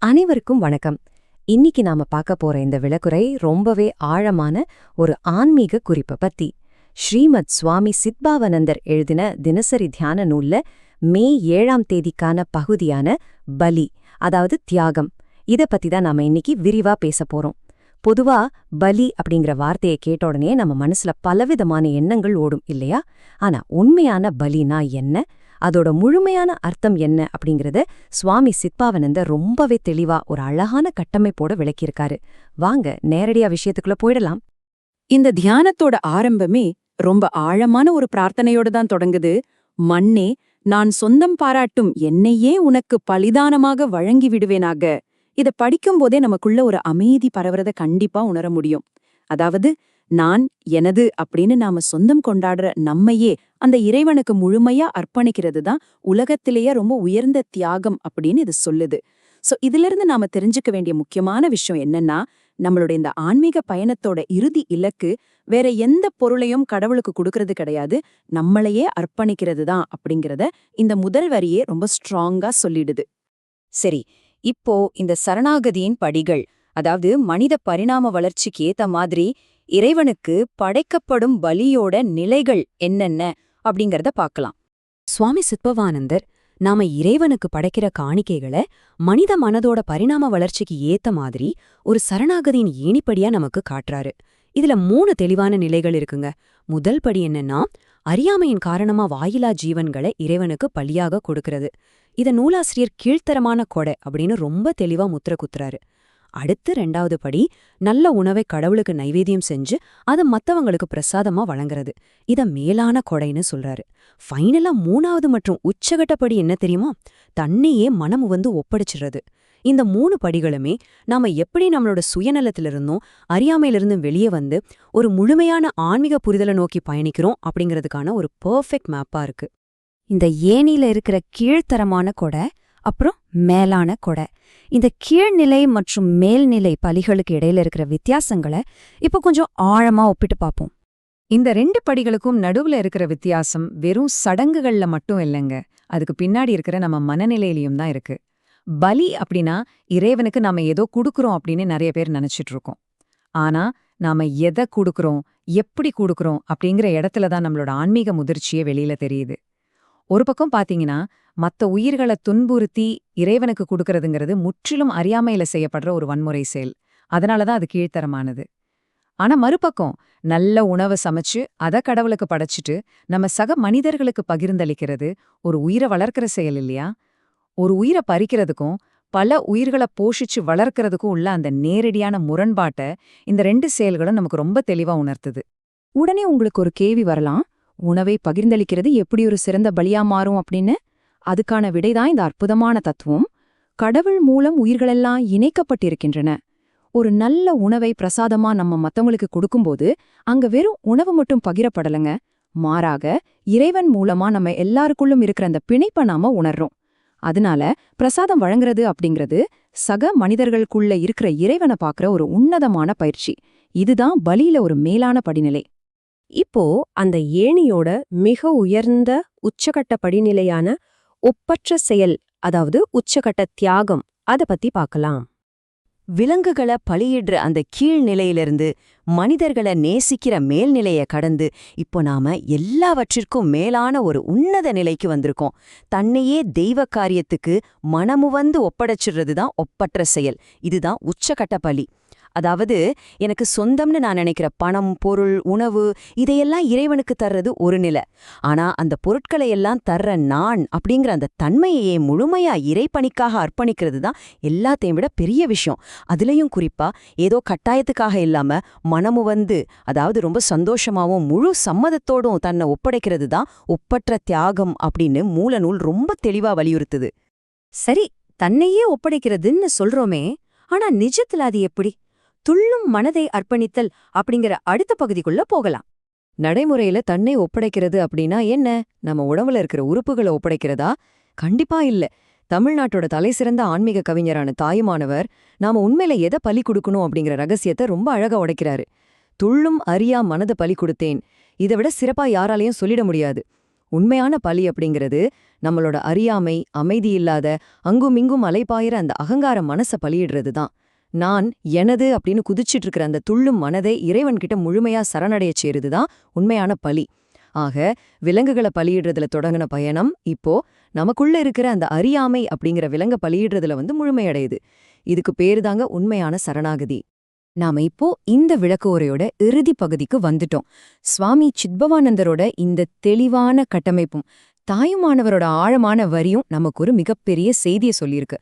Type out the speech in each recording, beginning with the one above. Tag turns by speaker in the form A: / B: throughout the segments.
A: அனைவருக்கும் வணக்கம். இன்னைக்கு நாம பார்க்க போற இந்த விளக்குரை ரொம்பவே ஆழமான ஒரு ஆன்மீக குறிப்பை பத்தி. ஸ்ரீமத் சுவாமி சித்பாவனந்தர் எழுதின தினசரி தியான நூல்ல மே 7ஆம் தேதிக்கான பகுதியான பலி, அதாவது தியாகம், இத பத்தி தான் நாம இன்னைக்கு விரிவா பேச போறோம். பொதுவா பலி அப்படிங்கிற வார்த்தையை கேட்ட உடனே நம்ம மனசுல பலவிதமான எண்ணங்கள் ஓடும் இல்லையா? ஆனா உண்மையான பலினா என்ன, அதோட முழுமையான அர்த்தம் என்ன அப்படிங்கறத சுவாமி சித்பாவனந்தர் ரொம்பவே தெளிவா ஒரு அழகான கட்டமைப்போட விளக்கியிருக்காரு. வாங்க நேரடியா விஷயத்துக்குள்ள போயிடலாம்.
B: இந்த தியானத்தோட ஆரம்பமே ரொம்ப ஆழமான ஒரு பிரார்த்தனையோட தான் தொடங்குது. மண்ணே, நான் சொந்தம் பாராட்டும் என்னையே உனக்கு பலிதானமாக வழங்கி விடுவேனாக. இத படிக்கும் போதே நமக்குள்ள ஒரு அமைதி பரவறத கண்டிப்பா உணர முடியும். அதாவது நான், எனது அப்படின்னு நாம சொந்தம் கொண்டாடுற நம்மையே அந்த இறைவனுக்கு முழுமையா அர்ப்பணிக்கிறது தான் உலகத்திலேயே ரொம்ப உயர்ந்த தியாகம் அப்படின்னு இது சொல்லுது. இதிலிருந்து நாம தெரிஞ்சுக்க வேண்டிய முக்கியமான விஷயம் என்னன்னா, நம்மளுடைய இந்த ஆன்மீக பயணத்தோட இறுதி இலக்கு வேற எந்த பொருளையும் கடவுளுக்கு கொடுக்கறது கிடையாது, நம்மளையே அர்ப்பணிக்கிறது தான் அப்படிங்கறத இந்த முதல் வரியே ரொம்ப ஸ்ட்ராங்கா சொல்லிடுது.
A: சரி, இப்போ இந்த சரணாகதியின் படிகள், அதாவது மனித பரிணாம வளர்ச்சிக்கு ஏத்த மாதிரி இறைவனுக்கு படைக்கப்படும் பலியோட நிலைகள் என்னென்ன அப்படிங்கறத பார்க்கலாம். சுவாமி சித்பவானந்தர் நாம இறைவனுக்கு படைக்கிற காணிக்கைகளை மனித மனதோட பரிணாம வளர்ச்சிக்கு ஏத்த மாதிரி ஒரு சரணாகதியின் ஏணிப்படியா நமக்கு காட்டுறாரு. இதுல 3 தெளிவான நிலைகள் இருக்குங்க. முதல் படி என்னன்னா, அறியாமையின் காரணமா வாயிலா ஜீவன்களை இறைவனுக்கு பலியாக கொடுக்கறது. இத நூலாசிரியர் கீழ்த்தரமான கொடை அப்படின்னு ரொம்ப தெளிவா முத்திர குத்துறாரு. அடுத்து 2வது படி, நல்ல உணவை கடவுளுக்கு நைவேத்தியம் செஞ்சு அதை மத்தவங்களுக்கு பிரசாதமா வழங்குறது. இத மேலான கொடைன்னு சொல்றாரு. ஃபைனலா 3வது மற்றும் உச்சகட்டப்படி என்ன தெரியுமா? தன்னையே மனமு ஒப்படைச்சிடுறது. இந்த 3 படிகளுமே நாம எப்படி நம்மளோட சுயநலத்திலிருந்தும் அறியாமையிலிருந்தும் வெளியே வந்து ஒரு முழுமையான ஆன்மீக புரிதலை நோக்கி பயணிக்கிறோம் அப்படிங்கிறதுக்கான ஒரு பெர்ஃபெக்ட் மேப்பா இருக்கு. இந்த ஏணியில இருக்கிற கீழ்த்தரமான கொடை, அப்புறம் மேலான கொடை, இந்த கீழ்நிலை மற்றும் மேல்நிலை பலிகளுக்கு இடையில இருக்கிற வித்தியாசங்களை இப்போ கொஞ்சம் ஆழமா ஒப்பிட்டு பார்ப்போம். இந்த 2 படிகளுக்கும் நடுவுல இருக்கிற வித்தியாசம் வெறும் சடங்குகள்ல மட்டும் இல்லைங்க, அதுக்கு பின்னாடி இருக்கிற நம்ம மனநிலையிலையும் தான் இருக்கு. பலி அப்படின்னா இறைவனுக்கு நாம ஏதோ கொடுக்கறோம் அப்படின்னு நிறைய பேர் நினைச்சிட்டு இருக்கோம். ஆனா நாம எதை கொடுக்கறோம், எப்படி கொடுக்கறோம் அப்படிங்கிற இடத்துல தான் நம்மளோட ஆன்மீக முதிர்ச்சியே வெளியில தெரியுது. ஒரு பக்கம் பாத்தீங்கன்னா, மத்த உயிர்களை துன்புறுத்தி இறைவனுக்கு கொடுக்கறதுங்கிறது முற்றிலும் அறியாமையில செய்யப்படுற ஒரு வன்முறை செயல். அதனாலதான் அது கீழ்த்தரமானது. ஆனா மறுபக்கம் நல்ல உணவை சமைச்சு அதை கடவுளுக்கு படைச்சிட்டு நம்ம சக மனிதர்களுக்கு பகிர்ந்தளிக்கிறது ஒரு உயிரை வளர்க்கிற செயல் இல்லையா? ஒரு உயிரை பறிக்கிறதுக்கும் பல உயிர்களை போஷிச்சு வளர்க்கறதுக்கும் உள்ள அந்த நேரடியான முரண்பாட்டை இந்த 2 செயல்களும் நமக்கு ரொம்ப தெளிவா உணர்த்துது. உடனே உங்களுக்கு ஒரு கேள்வி வரலாம், உணவை பகிர்ந்தளிக்கிறது எப்படி ஒரு சிறந்த பலியா மாறும் அப்படின்னு? அதுக்கான விடைதான் இந்த அற்புதமான தத்துவம். கடவுள் மூலம் உயிர்களெல்லாம் இணைக்கப்பட்டிருக்கின்றன. ஒரு நல்ல உணவை பிரசாதமா நம்ம மத்தவங்களுக்கு கொடுக்கும்போது அங்க வெறும் உணவு மட்டும் பகிரப்படலங்க, மாறாக இறைவன் மூலமா நம்ம எல்லாருக்குள்ளும் இருக்கிற அந்த பிணைப்பை நாம உணர்றோம். அதனால பிரசாதம் வழங்குறது அப்படிங்கிறது சக மனிதர்களுக்குள்ள இருக்கிற இறைவனை பார்க்குற ஒரு உன்னதமான பயிற்சி. இதுதான் பலியில ஒரு மேலான படிநிலை. இப்போ அந்த ஏணியோட மிக உயர்ந்த உச்சகட்ட படிநிலையான ஒப்பற்ற செயல், அதாவது உச்சகட்ட தியாகம், அத பத்தி பார்க்கலாம். விலங்குகளை பலியிடுற அந்த கீழ்நிலையிலிருந்து மனிதர்களை நேசிக்கிற மேல்நிலைய கடந்து இப்போ நாம எல்லாவற்றிற்கும் மேலான ஒரு உன்னத நிலைக்கு வந்திருக்கோம். தன்னையே தெய்வ காரியத்துக்கு மனமுவந்து ஒப்படைச்சிடுறது தான் ஒப்பற்ற செயல். இதுதான் உச்சகட்ட பலி. அதாவது எனக்கு சொந்தம்னு நான் நினைக்கிற பணம், பொருள், உணவு, இதையெல்லாம் இறைவனுக்கு தர்றது ஒரு நிலை. ஆனா அந்த பொருட்களை எல்லாம் தர்ற நான் அப்படிங்கிற அந்த தன்மையையே முழுமையா இறைப்பணிக்காக அர்ப்பணிக்கிறது தான் எல்லாத்தையும் விட பெரிய விஷயம். அதுலயும் குறிப்பா ஏதோ கட்டாயத்துக்காக இல்லாம மனமு அதாவது ரொம்ப சந்தோஷமாவும் முழு சம்மதத்தோடும் தன்னை ஒப்படைக்கிறது தான் ஒப்பற்ற தியாகம் அப்படின்னு மூலநூல் ரொம்ப தெளிவா வலியுறுத்துது. சரி, தன்னையே ஒப்படைக்கிறதுன்னு சொல்றோமே, ஆனா நிஜத்துல அது எப்படி? துள்ளும் மனதை அர்ப்பணித்தல் அப்படிங்கிற அடுத்த பகுதிக்குள்ள போகலாம். நடைமுறையில தன்னை ஒப்படைக்கிறது அப்படின்னா என்ன? நம்ம உடம்புல இருக்கிற உறுப்புகளை ஒப்படைக்கிறதா? கண்டிப்பா இல்ல. தமிழ்நாட்டோட தலைசிறந்த ஆன்மீக கவிஞரான தாயுமானவர் நாம உண்மையில எதை பலி கொடுக்கணும் அப்படிங்கிற ரகசியத்தை ரொம்ப அழகா உடைக்கிறாரு. துள்ளும் அறியா மனத பலி கொடுத்தேன். இதை விட சிறப்பா யாராலையும் சொல்லிட முடியாது. உண்மையான பலி அப்படிங்கிறது நம்மளோட அறியாமை, அமைதி இல்லாத, அங்குமிங்கும் அலைபாயிற அந்த அகங்கார மனச பலியிடுறது தான். நான், எனது அப்படின்னு குதிச்சிட்டு இருக்கிற அந்த துள்ளும் மனதை இறைவன்கிட்ட முழுமையா சரணடைய சேருது தான் உண்மையான பலி. ஆக, விலங்குகளை பலியிடுறதுல தொடங்கின பயணம் இப்போ நமக்குள்ள இருக்கிற அந்த அறியாமை அப்படிங்கிற விலங்க பலியிடுறதுல முழுமையடையுது. இதுக்கு பேருதாங்க உண்மையான சரணாகதி. நாம இப்போ இந்த விளக்க உரையோட இறுதி பகுதிக்கு வந்துட்டோம். சுவாமி சித்பவானந்தரோட இந்த தெளிவான கட்டமைப்பும் தாயுமானவரோட ஆழமான வரியும் நமக்கு ஒரு மிகப்பெரிய செய்தியை சொல்லியிருக்கு.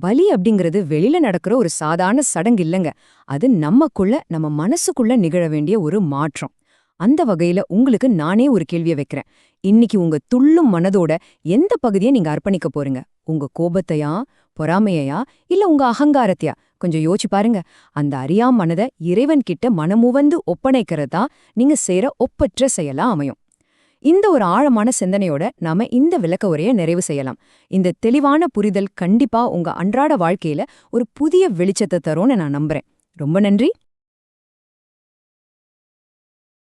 A: பலி அப்படிங்கிறது வெளியில நடக்கிற ஒரு சாதாரண சடங்கு இல்லைங்க. அது நம்ம மனசுக்குள்ள நிகழ வேண்டிய ஒரு மாற்றம். அந்த வகையில உங்களுக்கு நானே ஒரு கேள்வியை வைக்கிறேன். இன்னைக்கு உங்க துள்ளும் மனதோட எந்த பகுதியை நீங்க அர்ப்பணிக்க போறீங்க? உங்க கோபத்தையா, பொறாமையா, இல்ல உங்க அகங்காரத்தையா? கொஞ்சம் யோசிச்சு பாருங்க. அந்த அறியா மனதை இறைவன் கிட்ட மனமுவந்து ஒப்படைக்கிறதா நீங்க செய்யற ஒப்பற்ற செயலா அமையும். இந்த ஒரு ஆழமான சிந்தனையோட நாம இந்த விளக்க உரையை நிறைவு செய்யலாம். இந்த தெளிவான புரிதல் கண்டிப்பா உங்க அன்றாட வாழ்க்கையில ஒரு புதிய வெளிச்சத்தை தரும்னு நான் நம்புறேன். ரொம்ப நன்றி.